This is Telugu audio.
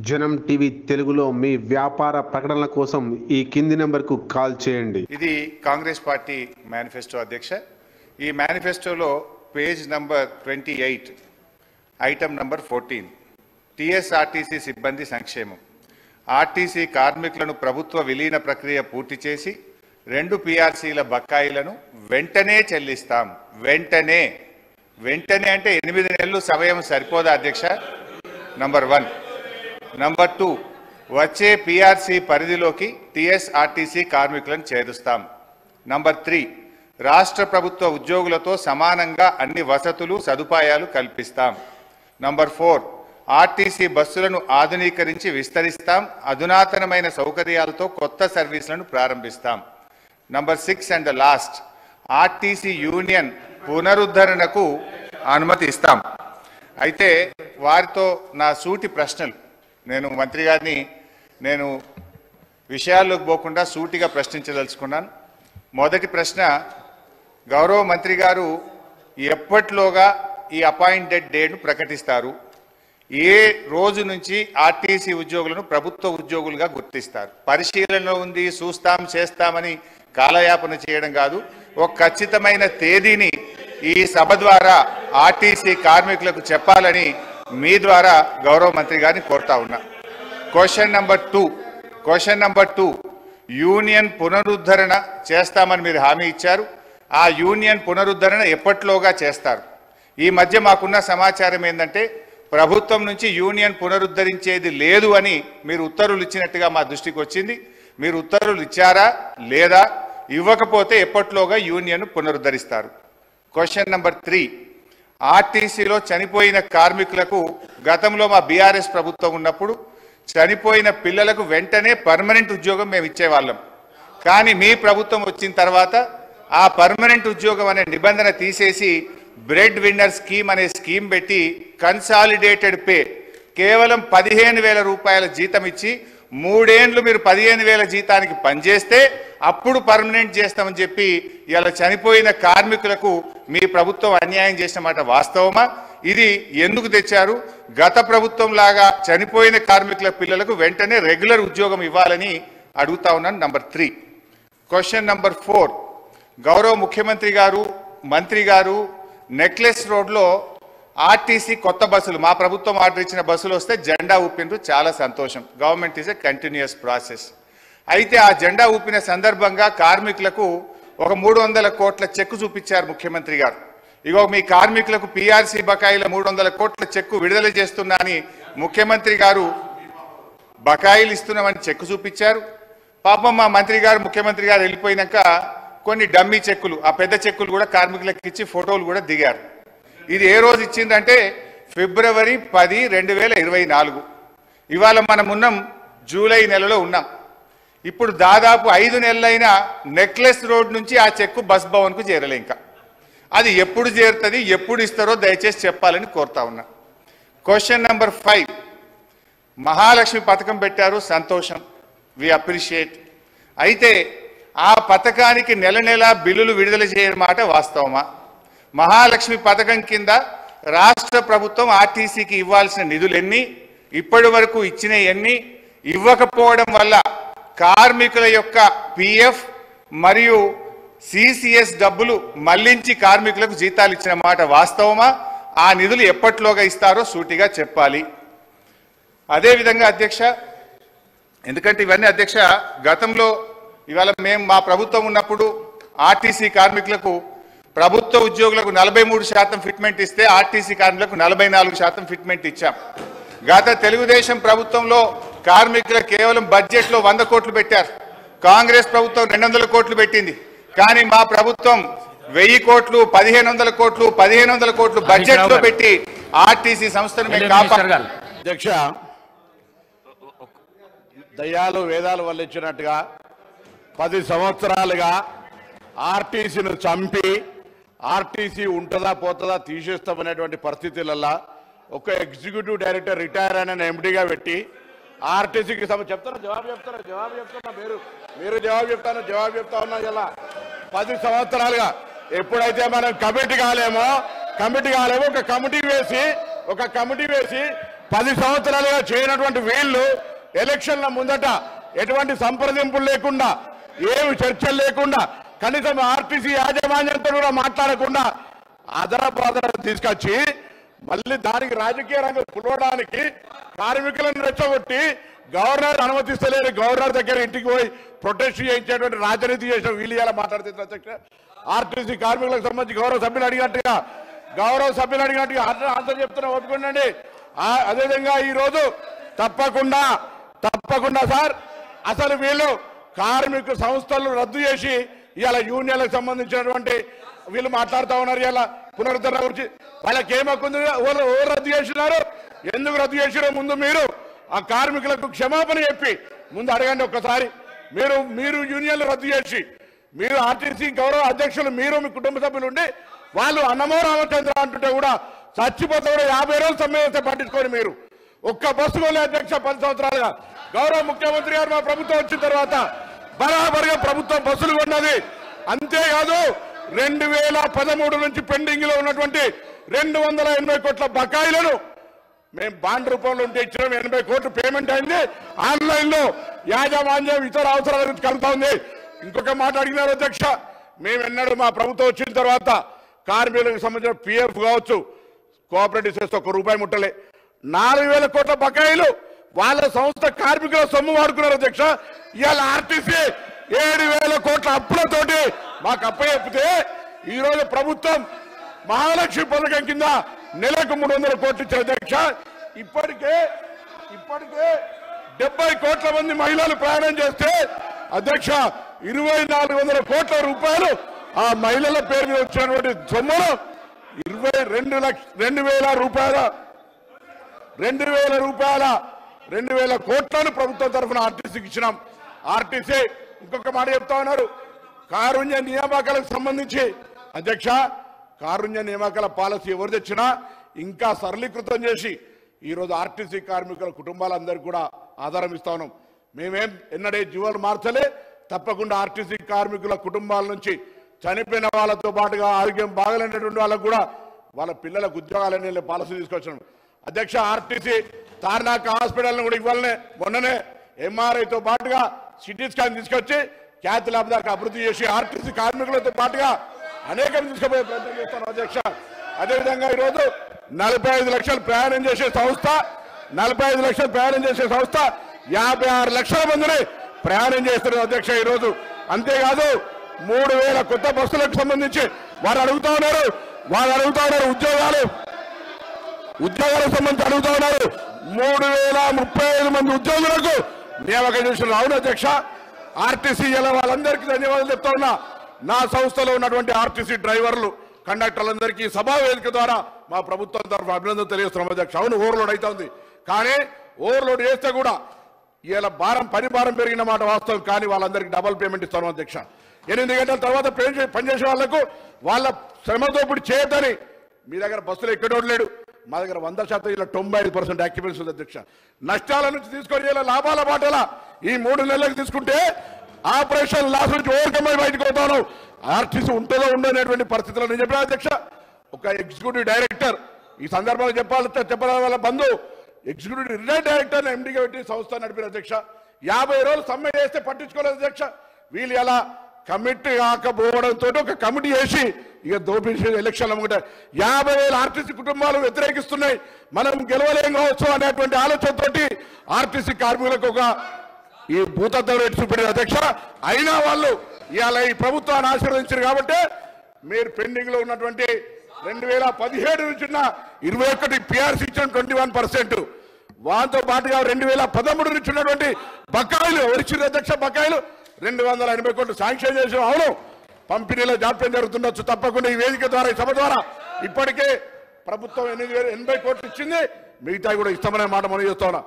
జనం టీవీ తెలుగులో మీ వ్యాపార ప్రకటనల కోసం ఈ కింది నెంబర్కు కాల్ చేయండి. ఇది కాంగ్రెస్ పార్టీ మేనిఫెస్టో అధ్యక్ష. ఈ మేనిఫెస్టోలో page number 28 item number 14 TSRTC సిబ్బంది సంక్షేమం. ఆర్టీసీ కార్మికులను ప్రభుత్వ విలీన ప్రక్రియ పూర్తి చేసి 2 పీఆర్సీల బకాయిలను వెంటనే చెల్లిస్తాం. వెంటనే అంటే 8 నెలలు సమయం సరిపోదా అధ్యక్ష? నంబర్ 1. నంబర్ 2, వచ్చే పీఆర్సీ పరిధిలోకి టీఎస్ఆర్టీసీ కార్మికులను చేరుస్తాం. నంబర్ 3, రాష్ట్ర ప్రభుత్వ ఉద్యోగులతో సమానంగా అన్ని వసతులు సదుపాయాలు కల్పిస్తాం. నంబర్ 4, ఆర్టీసీ బస్సులను ఆధునీకరించి విస్తరిస్తాం. అధునాతనమైన సౌకర్యాలతో కొత్త సర్వీసులను ప్రారంభిస్తాం. Number 6 and last, RTC union పునరుద్ధరణకు అనుమతి ఇస్తాం. అయితే వారితో నా సూటి ప్రశ్నలు, నేను మంత్రి గారిని విషయాల్లోకి పోకుండా సూటిగా ప్రశ్నించదలుచుకున్నాను. మొదటి ప్రశ్న, గౌరవ మంత్రి గారు ఎప్పటిలోగా ఈ అపాయింటెడ్ డేట్ను ప్రకటిస్తారు? ఏ రోజు నుంచి ఆర్టీసీ ఉద్యోగులను ప్రభుత్వ ఉద్యోగులుగా గుర్తిస్తారు? పరిశీలనలో ఉంది, చూస్తాం చేస్తామని కాలయాపన చేయడం కాదు. ఒక ఖచ్చితమైన తేదీని ఈ సభ ద్వారా ఆర్టీసీ కార్మికులకు చెప్పాలని మీ ద్వారా గౌరవ మంత్రి గారిని కోరుతా ఉన్నా. క్వశ్చన్ నంబర్ 2, యూనియన్ పునరుద్ధరణ చేస్తామని మీరు హామీ ఇచ్చారు. ఆ యూనియన్ పునరుద్ధరణ ఎప్పటిలోగా చేస్తారు? ఈ మధ్య మాకున్న సమాచారం ఏంటంటే ప్రభుత్వం నుంచి యూనియన్ పునరుద్ధరించేది లేదు అని మీరు ఉత్తర్వులు ఇచ్చినట్టుగా మా దృష్టికి వచ్చింది. మీరు ఉత్తర్వులు ఇచ్చారా లేదా? ఇవ్వకపోతే ఎప్పటిలోగా యూనియన్ పునరుద్ధరిస్తారు? క్వశ్చన్ నంబర్ 3, ఆర్టీసీలో చనిపోయిన కార్మికులకు గతంలో మా బీఆర్ఎస్ ప్రభుత్వం ఉన్నప్పుడు చనిపోయిన పిల్లలకు వెంటనే పర్మనెంట్ ఉద్యోగం మేము ఇచ్చేవాళ్ళం. కానీ మీ ప్రభుత్వం వచ్చిన తర్వాత ఆ పర్మనెంట్ ఉద్యోగం అనే నిబంధన తీసేసి బ్రెడ్ విన్నర్ స్కీమ్ అనే స్కీమ్ పెట్టి కన్సాలిడేటెడ్ పే కేవలం 15,000 రూపాయల జీతం ఇచ్చి 3 ఏళ్ళు మీరు 15,000 జీతానికి పనిచేస్తే అప్పుడు పర్మనెంట్ చేస్తామని చెప్పి ఇలా చనిపోయిన కార్మికులకు మీ ప్రభుత్వం అన్యాయం చేసిన మాట వాస్తవమా? ఇది ఎందుకు తెచ్చారు? గత ప్రభుత్వం లాగా చనిపోయిన కార్మికుల పిల్లలకు వెంటనే రెగ్యులర్ ఉద్యోగం ఇవ్వాలని అడుగుతా ఉన్నాను. నంబర్ 3. క్వశ్చన్ నంబర్ 4, గౌరవ ముఖ్యమంత్రి గారు, మంత్రి గారు నెక్లెస్ రోడ్లో ఆర్టీసీ కొత్త బస్సులు, మా ప్రభుత్వం ఆర్డర్ ఇచ్చిన బస్సులు వస్తే జెండా ఊపినరు, చాలా సంతోషం. Government is a continuous process. అయితే ఆ జెండా ఊపిన సందర్భంగా కార్మికులకు ఒక 300 కోట్ల చెక్కు చూపించారు ముఖ్యమంత్రి గారు. ఇగో మీ కార్మికులకు పీఆర్సీ బకాయిల 300 కోట్ల చెక్కు విడుదల చేస్తున్నా అని ముఖ్యమంత్రి గారు బకాయిలు ఇస్తున్నామని చెక్కు చూపించారు. పాపం మా మంత్రి గారు, ముఖ్యమంత్రి గారు వెళ్ళిపోయినాక కొన్ని డమ్మీ చెక్కులు, ఆ పెద్ద చెక్కులు కూడా కార్మికులకు ఇచ్చి ఫోటోలు కూడా దిగారు. ఇది ఏ రోజు ఇచ్చిందంటే ఫిబ్రవరి 10, 2024. ఇవాళ మనం ఉన్నాం జూలై నెలలో ఉన్నాం. ఇప్పుడు దాదాపు 5 నెలలైనా నెక్లెస్ రోడ్ నుంచి ఆ చెక్కు బస్ భవన్కు చేరలే. ఇంకా అది ఎప్పుడు చేరుతుంది, ఎప్పుడు ఇస్తారో దయచేసి చెప్పాలని కోరుతా ఉన్నా. క్వశ్చన్ నంబర్ 5, మహాలక్ష్మి పథకం పెట్టారు, సంతోషం, వి అప్రిషియేట్. అయితే ఆ పథకానికి నెల బిల్లులు విడుదల చేయడం మాట వాస్తవమా? మహాలక్ష్మి పథకం కింద రాష్ట్ర ప్రభుత్వం ఆర్టీసీకి ఇవ్వాల్సిన నిధులు ఎన్ని, ఇప్పటి వరకు ఇచ్చిన ఎన్ని, ఇవ్వకపోవడం వల్ల కార్మికుల యొక్క పిఎఫ్ మరియు సిసిఎస్ డబ్బులు మళ్లించి కార్మికులకు జీతాలు ఇచ్చిన మాట వాస్తవమా? ఆ నిధులు ఎప్పటిలోగా ఇస్తారో సూటిగా చెప్పాలి. అదేవిధంగా అధ్యక్ష, ఎందుకంటే ఇవన్నీ అధ్యక్ష గతంలో, ఇవాళ మేము మా ప్రభుత్వం ఉన్నప్పుడు ఆర్టీసీ కార్మికులకు, ప్రభుత్వ ఉద్యోగులకు 43% ఫిట్మెంట్ ఇస్తే ఆర్టీసీ కార్మికులకు 44% ఫిట్మెంట్ ఇచ్చాం. గత తెలుగుదేశం ప్రభుత్వంలో కార్మికులకు కేవలం బడ్జెట్లో 100 కోట్లు పెట్టారు. కాంగ్రెస్ ప్రభుత్వం 200 కోట్లు పెట్టింది. కానీ మా ప్రభుత్వం 1000 కోట్లు, 1500 కోట్లు, 1500 కోట్లు బడ్జెట్లో పెట్టి ఆర్టీసీ సంస్థను మేము కాపాడాం. అధ్యక్ష, దయ్యాలు వేదాలు వల్లించినట్టుగా 10 సంవత్సరాలుగా ఆర్టీసీను చంపి ఆర్టీసీ ఉంటుందా పోతుందా తీసేస్తామనేటువంటి పరిస్థితులలో ఒక ఎగ్జిక్యూటివ్ డైరెక్టర్ రిటైర్ అయిన ఎండీగా పెట్టి ఆర్టీసీకి జవాబు చెప్తారా మీరు జవాబు చెప్తా ఉన్నా. ఇలా 10 సంవత్సరాలుగా ఎప్పుడైతే మనం కమిటీ కాలేమో ఒక కమిటీ వేసి 10 సంవత్సరాలుగా చేయనటువంటి వీళ్ళు ఎలక్షన్ల ముందట ఎటువంటి సంప్రదింపులు లేకుండా ఏమి చర్చలు లేకుండా కనీసం ఆర్టీసీ యాజమాన్యంతో కూడా మాట్లాడకుండా అదరపాదర తీసుకొచ్చి మళ్ళీ దానికి రాజకీయ రంగం పులవడానికి కార్మికులను రెచ్చగొట్టి గవర్నర్ అనుమతిస్తలేని గవర్నర్ దగ్గర ఇంటికి పోయి ప్రొటెస్ట్ చేయించేటువంటి రాజనీతి చేసిన వీళ్ళు ఇలా మాట్లాడుతుంది అధ్యక్ష. ఆర్టీసీ కార్మికులకు సంబంధించి గౌరవ సభ్యులు అడిగినట్టుగా ఆన్సర్ చెప్తున్నా ఒప్పుకోండి. అదేవిధంగా ఈరోజు తప్పకుండా సార్ అసలు వీళ్ళు కార్మిక సంస్థలు రద్దు చేసి ఇలా యూనియన్లకు సంబంధించినటువంటి వీళ్ళు మాట్లాడుతూ ఉన్నారు. ఇలా పునరుద్ధరణ గురించి వాళ్ళకి ఏమవుతుంది, ఎవరు రద్దు చేసినారు, ఎందుకు రద్దు చేసినారో ముందు మీరు ఆ కార్మికులకు క్షమాపణ చెప్పి ముందు అడగండి ఒక్కసారి. మీరు యూనియన్లు రద్దు చేసి మీరు ఆర్టీసీ గౌరవ అధ్యక్షులు మీరు మీ కుటుంబ సభ్యులు ఉండి వాళ్ళు అన్నమో రామచంద్ర అంటుంటే కూడా చచ్చిపోతే కూడా 50 రోజులు సమ్మె చేస్తే పట్టించుకొని మీరు ఒక్క బస్సు కొనే అధ్యక్ష 10 సంవత్సరాలుగా గౌరవ ముఖ్యమంత్రి గారు మా ప్రభుత్వం వచ్చిన తర్వాత బరాబరుగా ప్రభుత్వం బస్సులు కొన్నది. అంతేకాదు 2013 నుంచి పెండింగ్ లో ఉన్నటువంటి 280 కోట్ల బకాయిలను మేము బాండ్ రూపంలో ఉంటే ఇచ్చినాం. 80 కోట్లు పేమెంట్ అయింది. ఆన్లైన్ లో యాజమాన్యం ఇతర అవసరాల గురించి కలుపుతా ఉంది. ఇంకొక మాట అడిగినారు అధ్యక్ష, మేము ఎన్నడూ మా ప్రభుత్వం వచ్చిన తర్వాత కార్మికులకు సంబంధించిన PF కావచ్చు, కోఆపరేటివ్ చేస్తే ₹1 ముట్టలే. 4,000 కోట్ల బకాయిలు వాళ్ళ సంస్థ కార్మికుల సొమ్ము వాడుకున్నారు అధ్యక్ష. ఇవాళ ఆర్టీసీ 7,000 కోట్ల అప్పులతోటి మాకు అప్పచెప్పితే ఈరోజు ప్రభుత్వం మహాలక్ష్మి పథకం కింద నెలకు 300 కోట్లు ఇచ్చారు అధ్యక్ష. ఇప్పటికే 70 కోట్ల మంది మహిళలు ప్రయాణం చేస్తే అధ్యక్ష 2,400 కోట్ల రూపాయలు ఆ మహిళల పేరు మీద వచ్చినటువంటి సొమ్మును 2,000 కోట్లను ప్రభుత్వం తరఫున ఆర్టీసీకి ఇచ్చినాం. ఆర్టీసీ ఇంకొక మాట చెప్తా ఉన్నారు, కారుణ్య నియామకాలకు సంబంధించి అధ్యక్ష కారుణ్య నియామకాల పాలసీ ఎవరు తెచ్చినా ఇంకా సరళీకృతం చేసి ఈరోజు ఆర్టీసీ కార్మికుల కుటుంబాలందరికీ కూడా ఆధారం ఇస్తా ఉన్నాం. మేమేం ఎన్నడే జీవోలు మార్చలే. తప్పకుండా ఆర్టీసీ కార్మికుల కుటుంబాల నుంచి చనిపోయిన వాళ్ళతో పాటుగా ఆరోగ్యం బాగలేనటువంటి వాళ్ళకు కూడా వాళ్ళ పిల్లలకు ఉద్యోగాలనే పాలసీ తీసుకొచ్చాం అధ్యక్ష. ఆర్టీసీ తార్నాక హాస్పిటల్ని కూడా ఇవ్వాలనే మొన్ననే MRIతో పాటుగా సిటీ స్కాన్ తీసుకొచ్చి క్యాత్ ల్యాబ్ దాకా అభివృద్ధి చేసి ఆర్టీసీ కార్మికులతో పాటుగా అనేకం తీసుకుపోయే ప్రయత్నం చేస్తాను అధ్యక్ష. అదేవిధంగా ఈరోజు 45 లక్షలు ప్రయాణం చేసే సంస్థ 56 లక్షల మందిని ప్రయాణం చేస్తున్నారు అధ్యక్ష ఈరోజు. అంతేకాదు 3,000 కొత్త బస్సులకు సంబంధించి వారు అడుగుతా ఉన్నారు ఉద్యోగాలకు సంబంధించి అడుగుతా ఉన్నారు. 3,035 మంది ఉద్యోగులకు నియామకం చేసిన అవును అధ్యక్ష. ఆర్టీసీ ఇలా వాళ్ళందరికీ ధన్యవాదాలు చెప్తా ఉన్నా. నా సంస్థలో ఉన్నటువంటి ఆర్టీసీ డ్రైవర్లు కండక్టర్లందరికీ సభా వేదిక ద్వారా మా ప్రభుత్వం తరఫున అభినందనలు తెలియజేస్తున్నాం అధ్యక్ష. అవును ఓవర్లోడ్ అవుతుంది, కానీ ఓవర్లోడ్ చేస్తే కూడా ఇలా పని భారం పెరిగిన మాట వాస్తవం, కానీ వాళ్ళందరికీ డబల్ పేమెంట్ ఇస్తాను అధ్యక్ష. 8 గంటల తర్వాత పనిచేసే వాళ్లకు వాళ్ళ శ్రమతో ఇప్పుడు చేయొద్దని మీ దగ్గర బస్సులు ఎక్కడోడు లేడు, మా దగ్గర 100% ఇలా 95% యాక్టివిటీస్ ఉంది అధ్యక్ష. నష్టాల నుంచి తీసుకొని ఇలా లాభాల బాటల ఈ 3 నెలలకు తీసుకుంటే ఆపరేషన్ లాస్ నుంచి ఓవర్కమ్ అయి బయటకు పోతాను. ఆర్టీసీ ఉంటుందో ఉండనేటువంటి పరిస్థితుల్లో నేను చెప్పిన అధ్యక్ష. ఒక ఎగ్జిక్యూటివ్ డైరెక్టర్ ఈ సందర్భంలో చెప్పాల వాళ్ళ బంధు ఎగ్జిక్యూటివ్ రిటైర్డ్ డైరెక్టర్ MDగా పెట్టి సంస్థ నడిపిన అధ్యక్ష. 50 రోజులు సమ్మె చేస్తే పట్టించుకోలేదు అధ్యక్ష. వీళ్ళు ఎలా కమిటీ కాకపోవడంతో ఒక కమిటీ వేసి ఇక దోపిడీ ఎలక్షన్లు అమ్ముకుంటే 50,000 ఆర్టీసీ కుటుంబాలు వ్యతిరేకిస్తున్నాయి, మనం గెలవలేం కావచ్చు అనేటువంటి ఆలోచనతోటి ఆర్టీసీ కార్మికులకు ఒక ఈ భూతత్వం రేటు చూపెట్టారు అధ్యక్ష. అయినా వాళ్ళు ఇవాళ ఈ ప్రభుత్వాన్ని ఆశీర్వదించారు కాబట్టి మీరు పెండింగ్ లో ఉన్నటువంటి 2017 నుంచి 21 PRC ఇచ్చిన 21%, వాటితో పాటుగా 2013 నుంచి ఉన్నటువంటి బకాయిలు ఎవరిచ్చారు అధ్యక్ష? బకాయిలు 280 కోట్లు శాంక్షన్ చేసాం. అవును, పంపిణీలో జాప్యం జరుగుతుండొచ్చు. తప్పకుండా ఈ వేదిక ద్వారా ఈ సభ ద్వారా ఇప్పటికే ప్రభుత్వం 80 కోట్లు ఇచ్చింది, మిగతా కూడా ఇస్తామనే మాట మనం చేస్తా ఉన్నా.